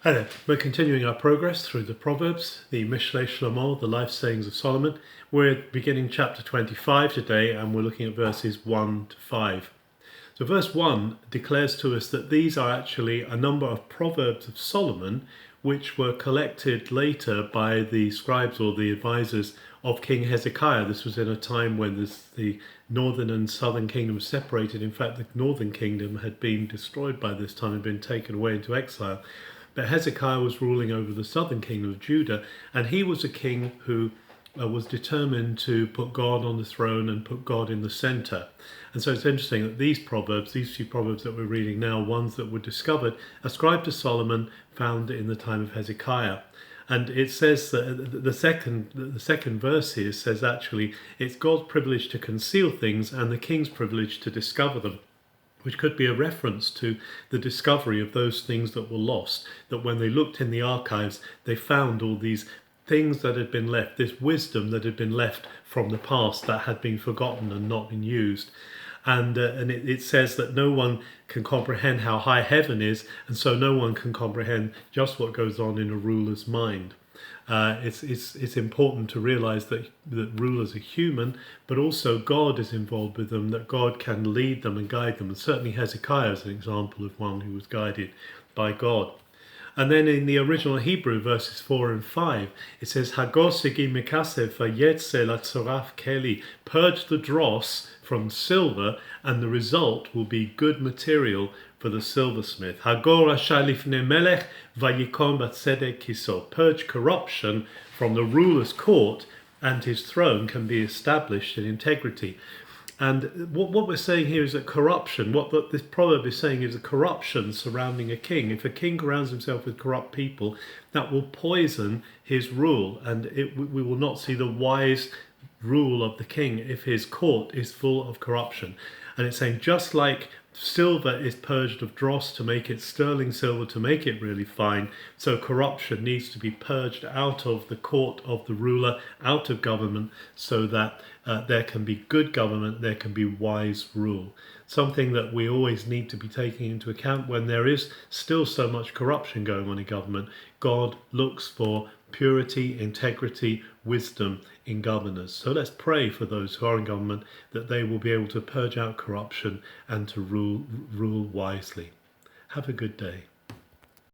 Hi there. We're continuing our progress through the Proverbs, the Mishlei Shlomo, the life sayings of Solomon. We're beginning chapter 25 today, and we're looking at verses 1 to 5. So verse 1 declares to us that these are actually a number of Proverbs of Solomon, which were collected later by the scribes or the advisors of King Hezekiah. This was in a time when the northern and southern kingdoms separated. In fact, the northern kingdom had been destroyed by this time and been taken away into exile. But Hezekiah was ruling over the southern kingdom of Judah, and he was a king who was determined to put God on the throne and put God in the center. And so it's interesting that these few proverbs that we're reading now, ones that were discovered, ascribed to Solomon, found in the time of Hezekiah. And it says that the second verse here says actually it's God's privilege to conceal things and the king's privilege to discover them, which could be a reference to the discovery of those things that were lost, that when they looked in the archives, they found all these things that had been left, this wisdom that had been left from the past that had been forgotten and not been used. And it says that no one can comprehend how high heaven is, and so no one can comprehend just what goes on in a ruler's mind. It's important to realize that rulers are human, but also God is involved with them, that God can lead them and guide them. And certainly Hezekiah is an example of one who was guided by God. And then in the original Hebrew, verses 4 and 5, it says, Hagor segi mekasev vayetze latzoraf keli, purge the dross from silver, and the result will be good material for the silversmith. Hagor rasha lifnei melech vayikom batzedek kiso, purge corruption from the ruler's court, and his throne can be established in integrity. And what we're saying here is that corruption, this proverb is saying is a corruption surrounding a king. If a king surrounds himself with corrupt people, that will poison his rule, and we will not see the wise rule of the king if his court is full of corruption. And it's saying just like silver is purged of dross to make it sterling silver, to make it really fine, so corruption needs to be purged out of the court of the ruler, out of government, so that there can be good government, there can be wise rule. Something that we always need to be taking into account when there is still so much corruption going on in government. God looks for purity, integrity, wisdom in governors. So let's pray for those who are in government, that they will be able to purge out corruption and to rule wisely. Have a good day.